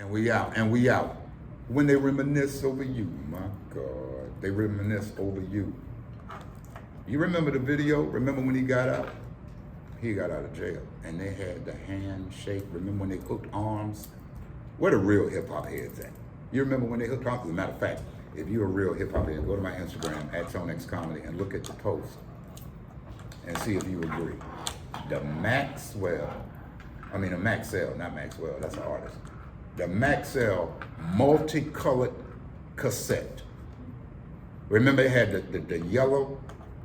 And we out, and we out. When they reminisce over you, my God, they reminisce over you. You remember the video? Remember when he got out? He got out of jail, and they had the handshake. Remember when they hooked arms? Where the real hip hop heads at? You remember when they hooked arms? As a matter of fact, if you're a real hip hop head, go to my Instagram @ToneXComedy and look at the post and see if you agree. The Maxell, not Maxwell, that's an artist. The Maxell multicolored cassette. Remember it had the yellow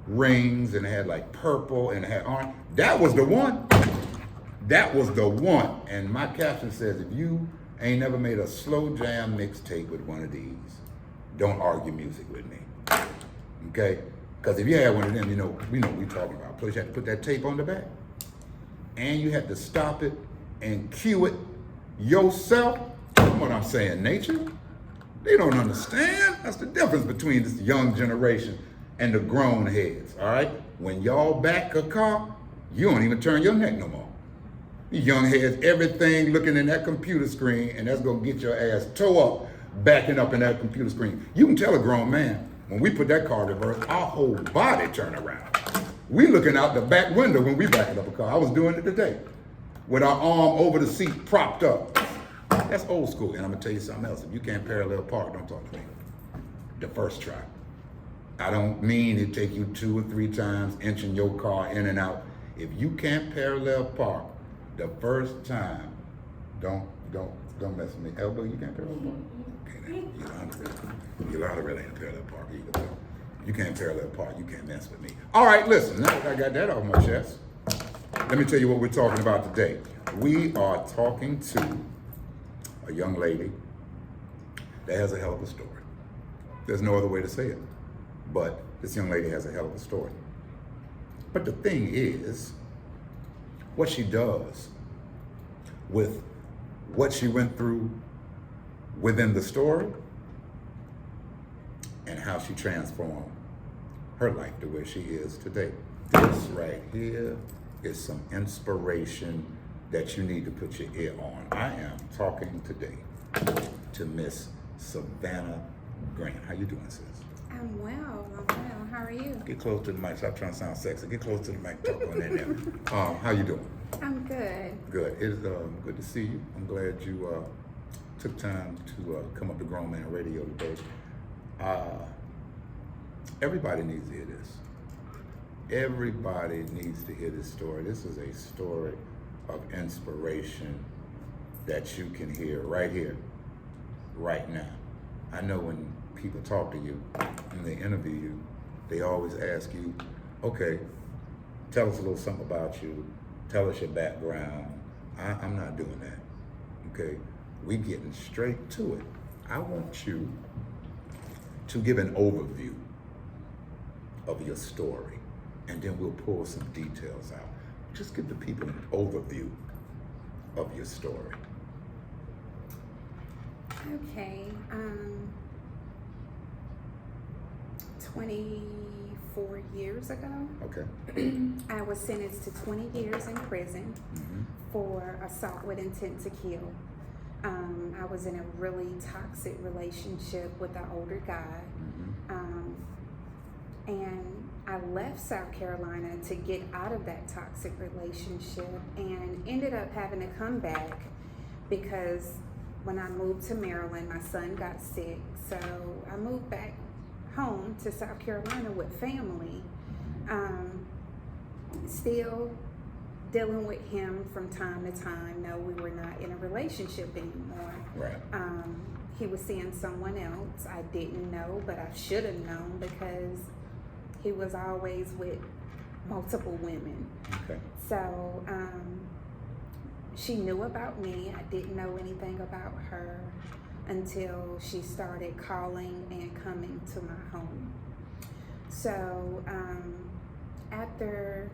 rings and it had like purple and it had orange. That was the one. That was the one. And my caption says, if you ain't never made a slow jam mixtape with one of these, don't argue music with me. Okay? Because if you had one of them, we know what we're talking about. Plus you had to put that tape on the back. And you had to stop it and cue it yourself. That's what I'm saying, nature. They don't understand. That's the difference between this young generation and the grown heads, all right? When y'all back a car, you don't even turn your neck no more. You young heads, everything looking in that computer screen, and that's gonna get your ass toe up, backing up in that computer screen. You can tell a grown man, when we put that car in reverse, our whole body turn around. We looking out the back window when we backing up a car. I was doing it today, with our arm over the seat propped up. That's old school, and I'm gonna tell you something else. If you can't parallel park, don't talk to me. The first try. I don't mean it take you 2 or 3 times inching your car in and out. If you can't parallel park the first time, don't mess with me. Elbow, you can't parallel park? Okay, now, Yolanda really ain't parallel park either. You can't parallel park, you can't mess with me. All right, listen, now that I got that off my chest, let me tell you what we're talking about today. We are talking to a young lady that has a hell of a story. There's no other way to say it, but this young lady has a hell of a story. But the thing is, what she does with what she went through within the story and how she transformed her life to where she is today. This right here is some inspiration that you need to put your ear on. I am talking today to Miss Savannah Grant. How you doing, sis? I'm well. How are you? Get close to the mic. Stop trying to sound sexy. Get close to the mic. Talk on in there. How you doing? I'm good. Good. It's good to see you. I'm glad you took time to come up to Grown Man Radio today. Everybody needs to hear this. Everybody needs to hear this story. This is a story of inspiration that you can hear right here, right now. I know when people talk to you and they interview you, they always ask you, okay, tell us a little something about you, tell us your background. I'm not doing that, okay? We getting straight to it. I want you to give an overview of your story, and then we'll pull some details out. Just give the people an overview of your story. Okay. 24 years ago, Okay. I was sentenced to 20 years in prison for assault with intent to kill. I was in a really toxic relationship with an older guy. And I left South Carolina to get out of that toxic relationship and ended up having to come back because when I moved to Maryland, my son got sick. So I moved back home to South Carolina with family. Still dealing with him from time to time. No, we were not in a relationship anymore. Right. He was seeing someone else. I didn't know, but I should have known because he was always with multiple women. Okay. So she knew about me. I didn't know anything about her until she started calling and coming to my home. So after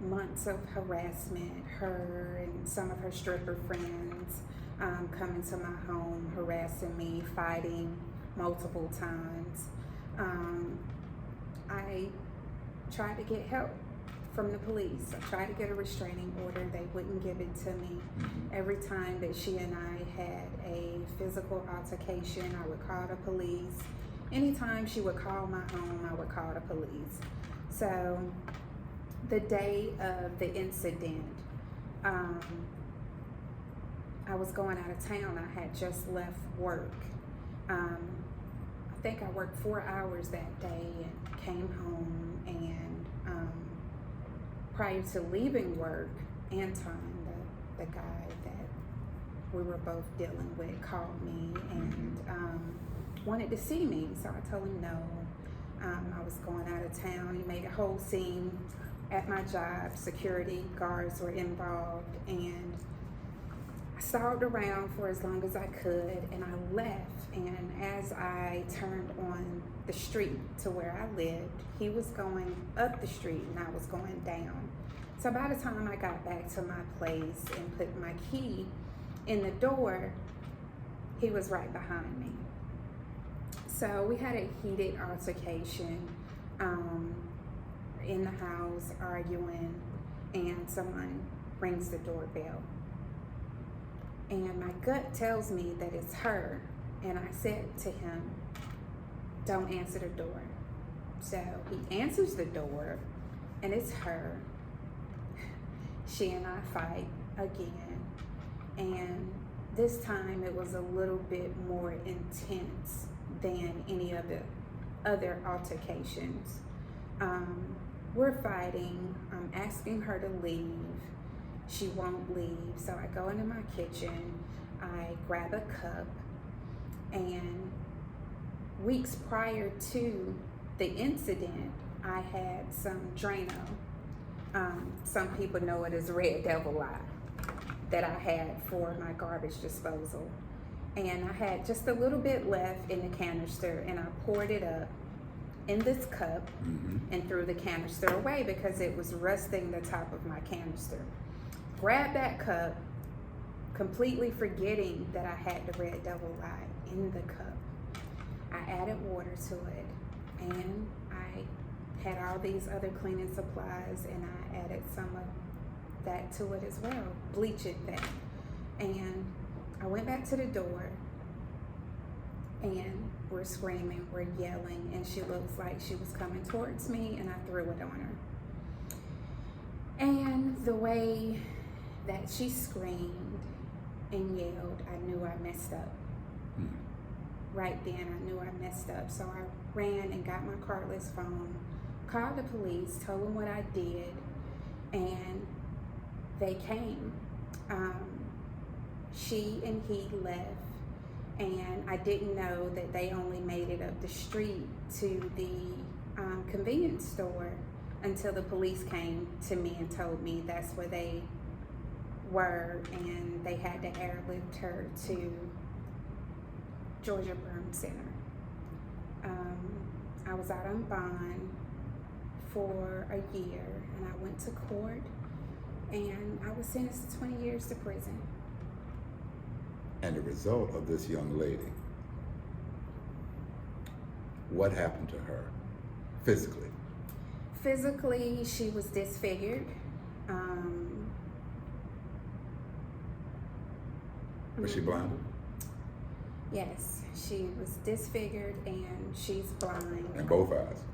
months of harassment, her and some of her stripper friends coming to my home, harassing me, fighting multiple times, I tried to get help from the police. I tried to get a restraining order. They wouldn't give it to me. Every time that she and I had a physical altercation, I would call the police. Anytime she would call my home, I would call the police. So the day of the incident, I was going out of town. I had just left work. I think I worked 4 hours that day and came home, and prior to leaving work, Anton, the guy that we were both dealing with, called me and wanted to see me. So I told him no. I was going out of town. He made a whole scene at my job. Security guards were involved, and I stalked around for as long as I could, and I left. And as I turned on the street to where I lived, he was going up the street and I was going down. So by the time I got back to my place and put my key in the door, he was right behind me. So we had a heated altercation in the house, arguing, and someone rings the doorbell. And my gut tells me that it's her. And I said to him, don't answer the door. So he answers the door, and it's her. She and I fight again. And this time it was a little bit more intense than any of the other altercations. We're fighting. I'm asking her to leave. She won't leave. So I go into my kitchen. I grab a cup. And weeks prior to the incident, I had some Drano. Some people know it as Red Devil Lye that I had for my garbage disposal. And I had just a little bit left in the canister, and I poured it up in this cup and threw the canister away because it was rusting the top of my canister. Grabbed that cup, completely forgetting that I had the Red Devil Lye in the cup. I added water to it, and I had all these other cleaning supplies, and I added some of that to it as well, bleaching that. And I went back to the door, and we're screaming, we're yelling, and she looks like she was coming towards me, and I threw it on her. And the way that she screamed and yelled, I knew I messed up. Right then, I knew I messed up. So I ran and got my cardless phone, called the police, told them what I did, and they came. She and he left, and I didn't know that they only made it up the street to the convenience store until the police came to me and told me that's where they were, and they had to airlift her to Georgia Burn Center. I was out on bond for a year, and I went to court, and I was sentenced to 20 years to prison. And the result of this young lady, what happened to her physically? Physically, she was disfigured. Was she blinded? Yes, she was disfigured, and she's blind. In both eyes?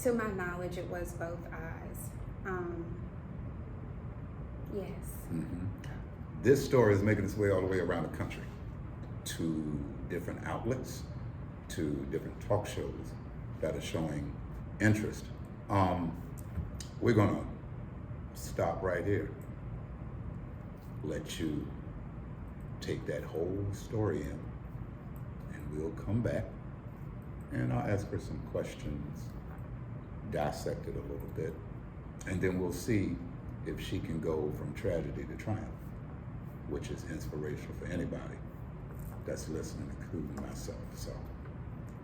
To my knowledge, it was both eyes. Yes. This story is making its way all the way around the country to different outlets, to different talk shows that are showing interest. We're gonna stop right here, let you take that whole story in, and we'll come back and I'll ask her some questions, dissect it a little bit, and then we'll see if she can go from tragedy to triumph, which is inspirational for anybody that's listening, including myself. So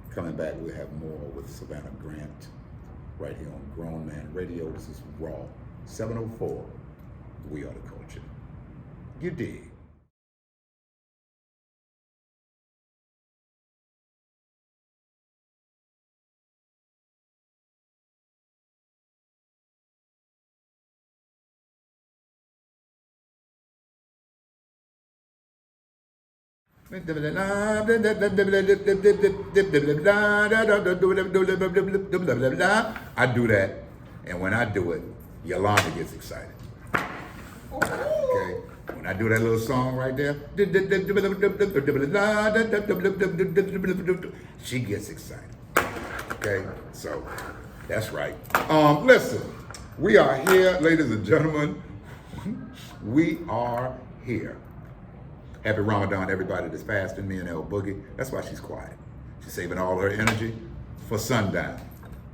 coming back, we'll have more with Savannah Grant right here on Grown Man Radio. This is RAW704. We are the culture. You dig? I do that, and when I do it, Yolanda gets excited. Okay? When I do that little song right there, she gets excited. Okay? So, that's right. Listen, we are here, ladies and gentlemen. We are here. Happy Ramadan, everybody that's fasting, me and El Boogie. That's why she's quiet. She's saving all her energy for sundown,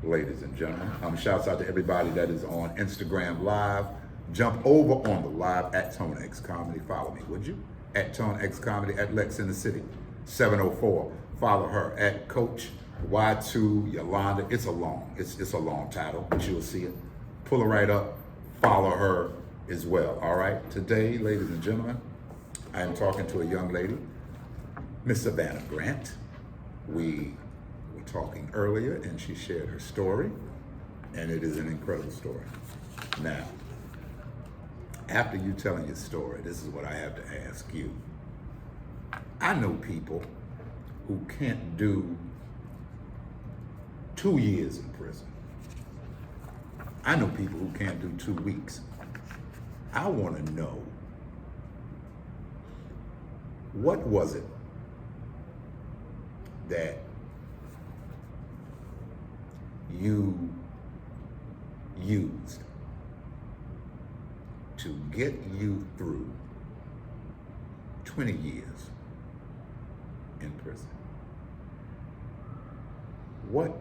ladies and gentlemen. Shouts out to everybody that is on Instagram Live. Jump over on the live at Tone X Comedy. Follow me, would you? At Tone X Comedy, at Lex in the City, 704. Follow her at Coach Y2 Yolanda. It's a long title, but you'll see it. Pull her right up. Follow her as well. All right. Today, ladies and gentlemen, I am talking to a young lady, Miss Savannah Grant. We were talking earlier, and she shared her story, and it is an incredible story. Now, after you telling your story, this is what I have to ask you. I know people who can't do 2 years in prison. I know people who can't do 2 weeks. I want to know, what was it that you used to get you through 20 years in prison? What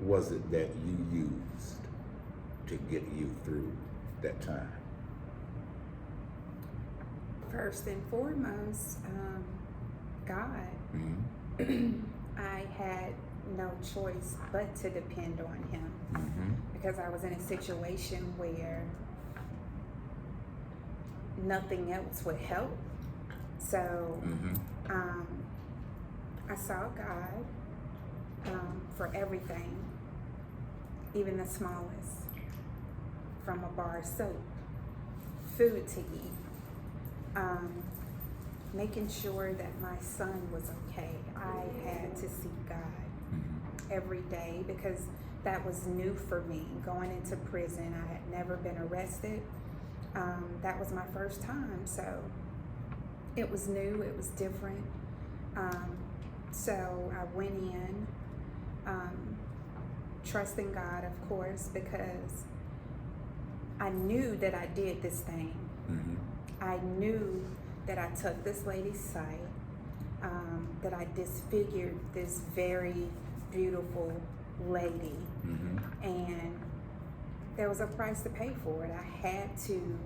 was it that you used to get you through that time? First and foremost, God. Mm-hmm. I had no choice but to depend on Him, because I was in a situation where nothing else would help. So I saw God for everything, even the smallest, from a bar of soap, food to eat, making sure that my son was okay. I had to seek God every day, because that was new for me. Going into prison, I had never been arrested. That was my first time, so it was new, it was different. So I went in, trusting God, of course, because I knew that I did this thing. I knew that I took this lady's sight, that I disfigured this very beautiful lady, and there was a price to pay for it. I had to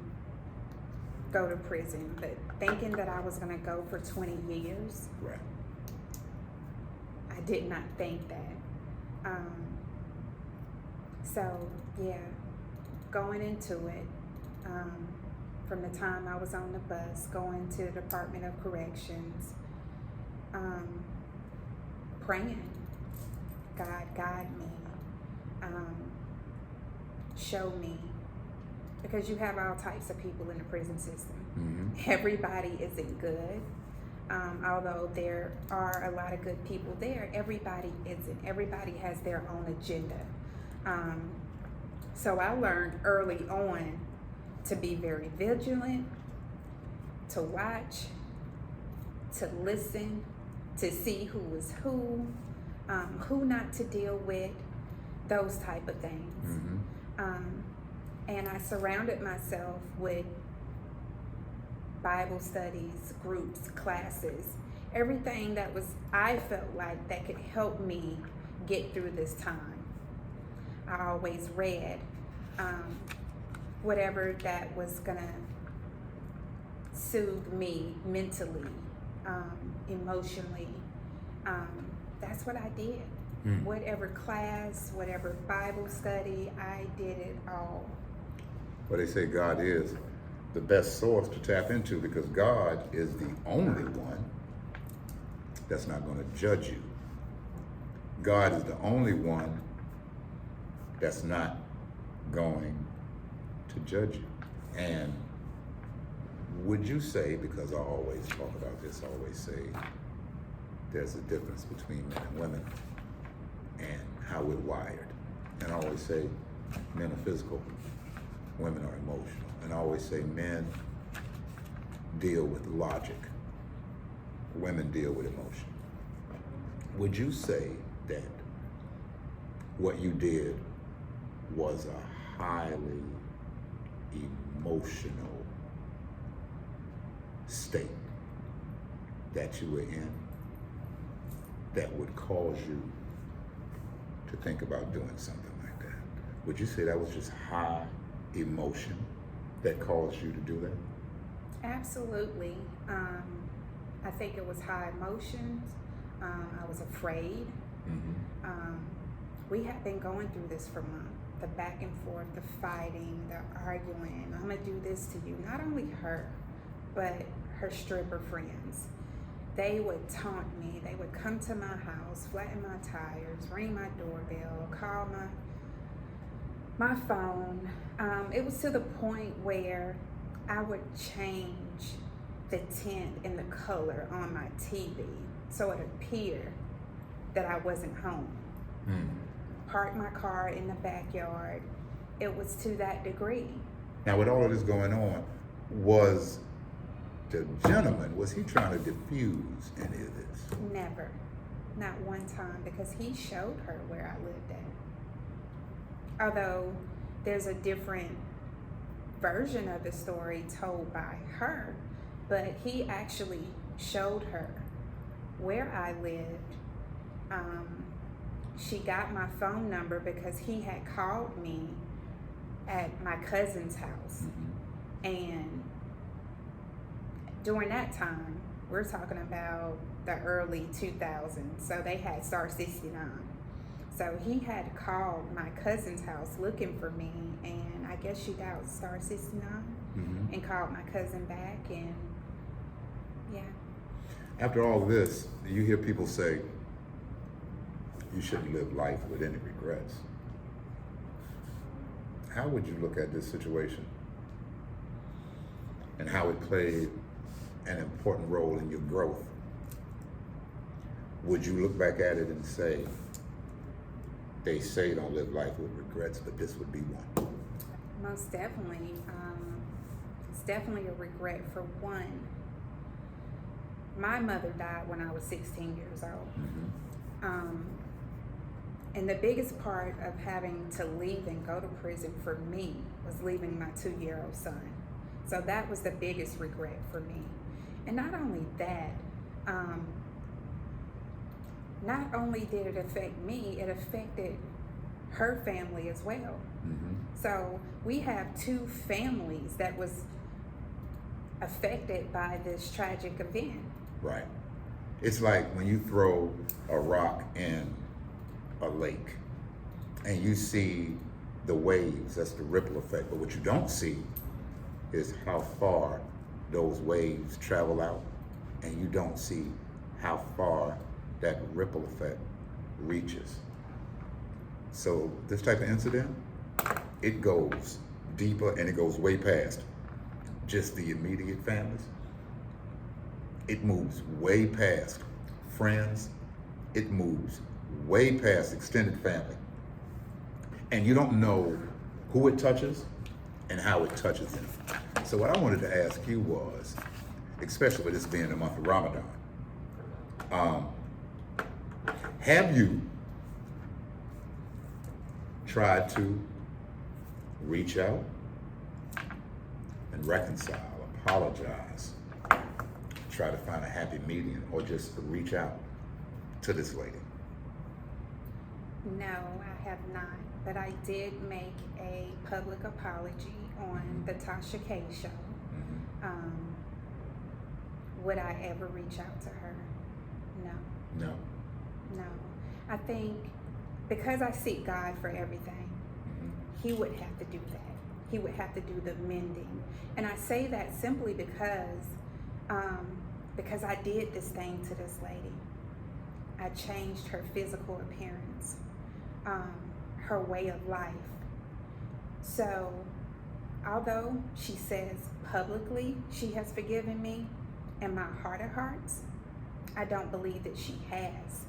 go to prison, but thinking that I was going to go for 20 years, right. I did not think that. So, yeah, going into it, from the time I was on the bus, going to the Department of Corrections, praying, God, guide me, show me, because you have all types of people in the prison system. Everybody isn't good. Although there are a lot of good people there, everybody isn't. Everybody has their own agenda. So I learned early on to be very vigilant, to watch, to listen, to see who is who not to deal with, those type of things. And I surrounded myself with Bible studies, groups, classes, everything that was, I felt like that could help me get through this time. I always read whatever that was gonna soothe me mentally, emotionally. That's what I did. Whatever class, whatever Bible study, I did it all. Well, they say God is the best source to tap into, because God is the only one that's not going to judge you. God is the only one that's not going to judge you. And would you say, because I always talk about this, I always say there's a difference between men and women and how we're wired. And I always say men are physical, women are emotional. And I always say men deal with logic, women deal with emotion. Would you say that what you did was a highly emotional state that you were in that would cause you to think about doing something like that? Would you say that was just high emotion that caused you to do that? Absolutely. I think it was high emotions. I was afraid. We had been going through this for months. The back and forth, the fighting, the arguing. I'm gonna do this to you. Not only her, but her stripper friends. They would taunt me. They would come to my house, flatten my tires, ring my doorbell, call my phone. It was to the point where I would change the tint and the color on my TV so it appeared that I wasn't home. Park my car in the backyard. It was to that degree. Now, with all of this going on, was the gentleman, was he trying to diffuse any of this? Never. Not one time, because he showed her where I lived at. Although there's a different version of the story told by her, but he actually showed her where I lived. She got my phone number because he had called me at my cousin's house. And during that time, we're talking about the early 2000s, so they had Star 69. So he had called my cousin's house looking for me, and I guess she dialed Star 69 and called my cousin back, and yeah. After all this, you hear people say, you shouldn't live life with any regrets. How would you look at this situation and how it played an important role in your growth? Would you look back at it and say, they say don't live life with regrets, but this would be one? Most definitely. It's definitely a regret. For one, my mother died when I was 16 years old. And the biggest part of having to leave and go to prison for me was leaving my 2-year-old son. So that was the biggest regret for me. And not only that, not only did it affect me, it affected her family as well. So we have 2 families that was affected by this tragic event. Right. It's like when you throw a rock in a lake and you see the waves, that's the ripple effect. But what you don't see is how far those waves travel out, and you don't see how far that ripple effect reaches. So this type of incident, it goes deeper and it goes way past just the immediate families. It moves way past friends. It moves way past extended family. And you don't know who it touches and how it touches them. So what I wanted to ask you was, especially with this being the month of Ramadan, have you tried to reach out and reconcile, apologize, try to find a happy medium, or just reach out to this lady? No, I have not. But I did make a public apology on the Tasha K show. Would I ever reach out to her? No. No. I think because I seek God for everything, He would have to do that. He would have to do the mending. And I say that simply because I did this thing to this lady. I changed her physical appearance, her way of life. So although she says publicly she has forgiven me, in my heart of hearts, I don't believe that she has.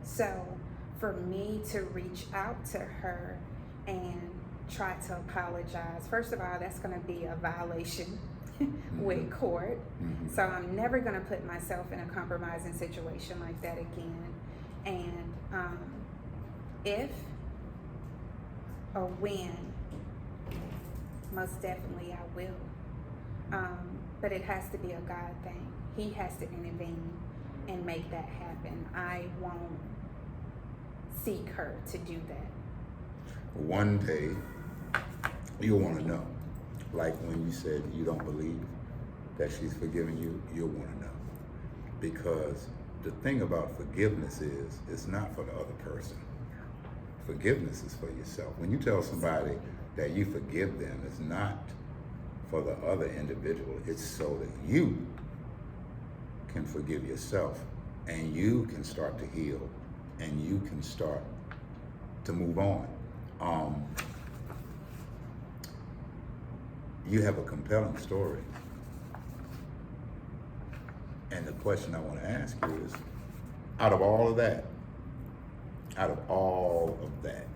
So for me to reach out to her and try to apologize, first of all, that's going to be a violation with court. So I'm never going to put myself in a compromising situation like that again. And if or when, most definitely I will. But it has to be a God thing. He has to intervene and make that happen. I won't seek her to do that. One day, you'll want to know. Like when you said you don't believe that she's forgiven you, you'll want to know. Because the thing about forgiveness is, it's not for the other person. Forgiveness is for yourself. When you tell somebody that you forgive them, it's not for the other individual. It's so that you can forgive yourself and you can start to heal and you can start to move on. You have a compelling story. And the question I want to ask you is, out of all of that,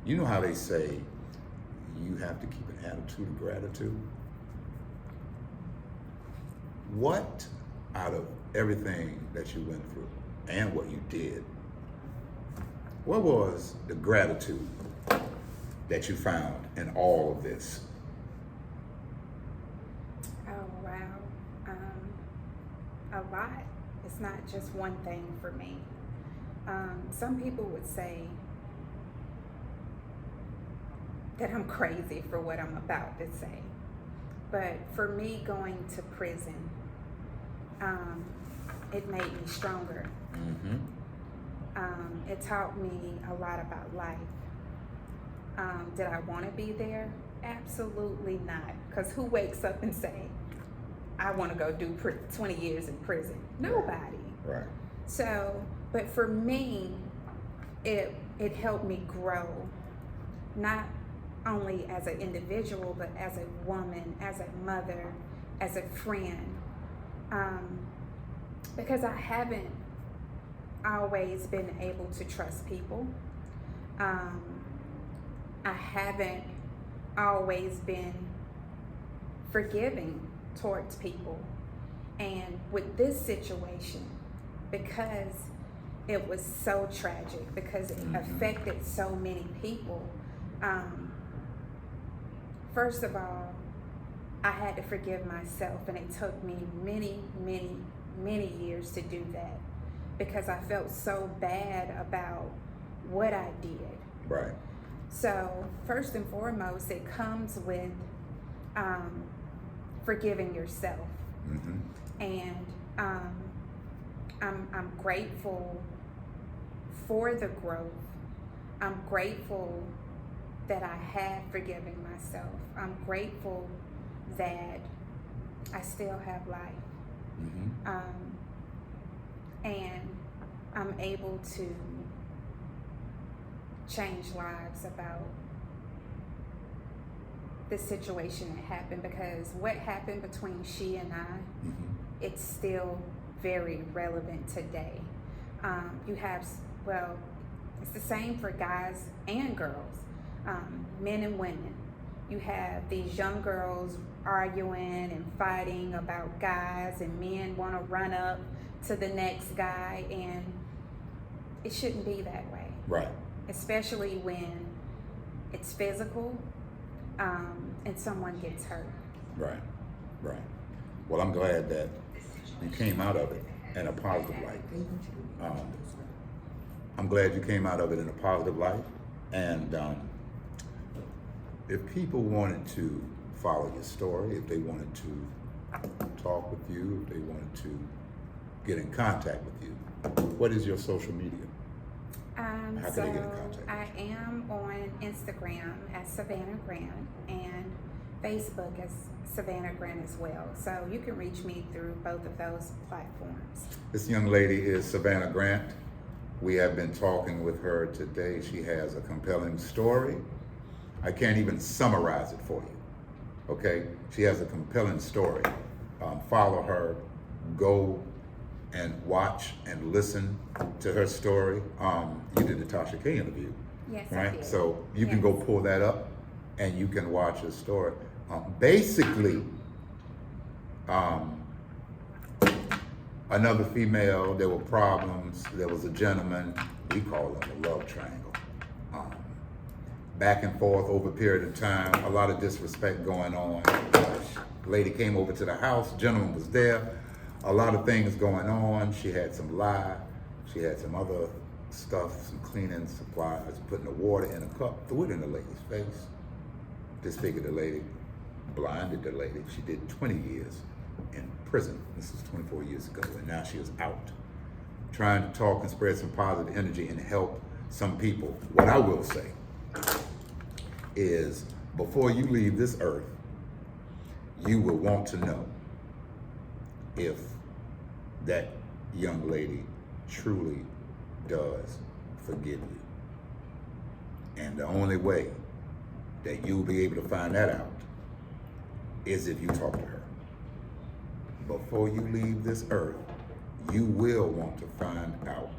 you know how they say you have to keep an attitude of gratitude? What out of everything that you went through and what you did, what was the gratitude that you found in all of this? Oh, wow. A lot. It's not just one thing for me. Some people would say that I'm crazy for what I'm about to say. But for me, going to prison, it made me stronger. It taught me a lot about life. Did I want to be there? Absolutely not. Because who wakes up and say, I want to go do 20 years in prison? Nobody. Right. So, but for me, it helped me grow, not only as an individual, but as a woman, as a mother, as a friend. Because I haven't always been able to trust people. I haven't always been forgiving towards people. And with this situation, because it was so tragic, because it affected so many people, first of all, I had to forgive myself, and it took me many years to do that, because I felt so bad about what I did. Right. So first and foremost, it comes with forgiving yourself. And I'm grateful for the growth. I'm grateful that I have forgiven myself. I'm grateful that I still have life. And I'm able to change lives about the situation that happened, because what happened between she and I, it's still very relevant today. You have, well, it's the same for guys and girls, men and women. You have these young girls arguing and fighting about guys, and men want to run up to the next guy, and it shouldn't be that way. Right. Especially when it's physical, and someone gets hurt. Right. Well, I'm glad that you came out of it in a positive light. I'm glad you came out of it in a positive light. And if people wanted to follow your story, if they wanted to talk with you, if they wanted to get in contact with you, what is your social media? How can they get in contact? I am on Instagram as Savannah Grant and Facebook as Savannah Grant as well. So you can reach me through both of those platforms. This young lady is Savannah Grant. We have been talking with her today. She has a compelling story. I can't even summarize it for you. Okay, she has a compelling story. Follow her, go and watch and listen to her story. You did the Tasha K interview, Yes, I right? did. So you can go pull that up and you can watch her story. Basically, another female, there were problems, there was a gentleman, we call them a love triangle. Back and forth over a period of time, a lot of disrespect going on. Lady came over to the house, gentleman was there, a lot of things going on. She had some lye, she had some other stuff, some cleaning supplies, putting the water in a cup, threw it in the lady's face. Disfigured the lady, blinded the lady. She did 20 years in prison. This was 24 years ago, and now she is out. Trying to talk and spread some positive energy and help some people. What I will say is, before you leave this earth, you will want to know if that young lady truly does forgive you. And the only way that you'll be able to find that out is if you talk to her. Before you leave this earth, you will want to find out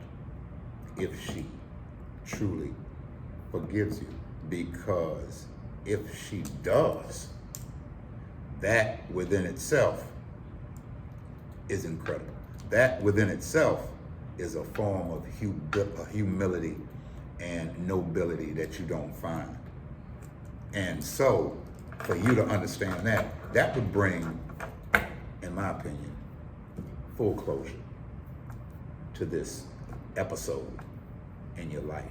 if she truly forgives you. Because if she does, that within itself is incredible. That within itself is a form of humility and nobility that you don't find. And so, for you to understand that, that would bring, in my opinion, full closure to this episode in your life.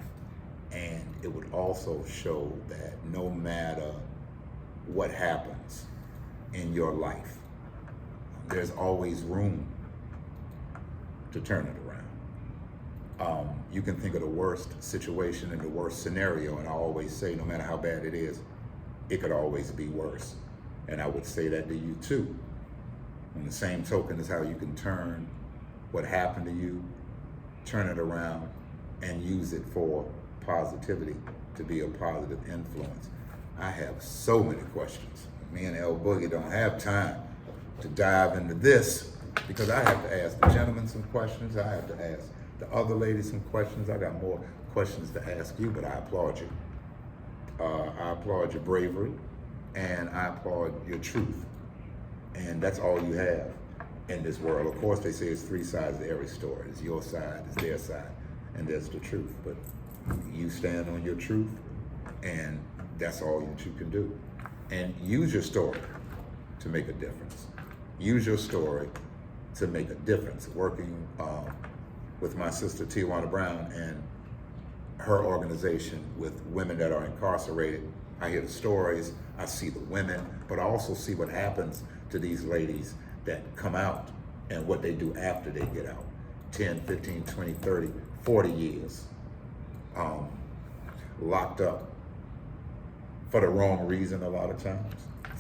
And it would also show that no matter what happens in your life, there's always room to turn it around. You can think of the worst situation and the worst scenario, and I always say, no matter how bad it is, it could always be worse. And I would say that to you too. On the same token is how you can turn what happened to you, turn it around, and use it for positivity, to be a positive influence. I have so many questions. Me and El Boogie don't have time to dive into this because I have to ask the gentleman some questions. I have to ask the other lady some questions. I got more questions to ask you, but I applaud you. I applaud your bravery, and I applaud your truth. And that's all you have in this world. Of course, they say it's three sides to every story. It's your side, it's their side, and there's the truth. But you stand on your truth, and that's all that you can do. And use your story to make a difference. Use your story to make a difference. Working with my sister Tijuana Brown and her organization with women that are incarcerated, I hear the stories, I see the women, but I also see what happens to these ladies that come out and what they do after they get out. 10, 15, 20, 30, 40 years. Locked up for the wrong reason a lot of times,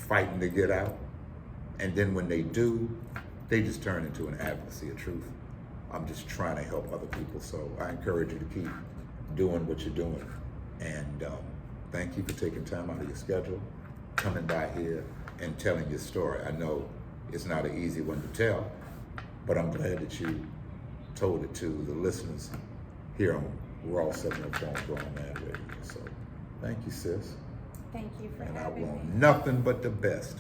fighting to get out. And then when they do, they just turn into an advocacy of truth. I'm just trying to help other people. So I encourage you to keep doing what you're doing. And thank you for taking time out of your schedule, coming by here and telling your story. I know it's not an easy one to tell, but I'm glad that you told it to the listeners here on RAW704 Grown Man Radio. So thank you, sis. Thank you for And I having want me. nothing but the best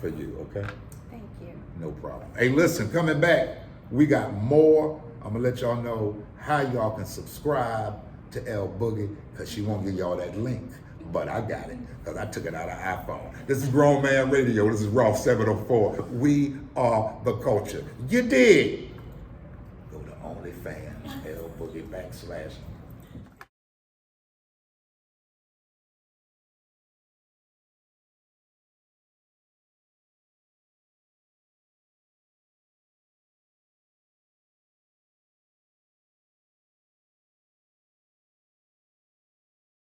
for you, okay? Thank you. No problem. Hey, listen, coming back, we got more. I'm gonna let y'all know how y'all can subscribe to El Boogie, because she won't give y'all that link. But I got it, because I took it out of iPhone. This is Grown Man Radio. This is RAW704. We are the culture. You dig? Go to OnlyFans, El Boogie /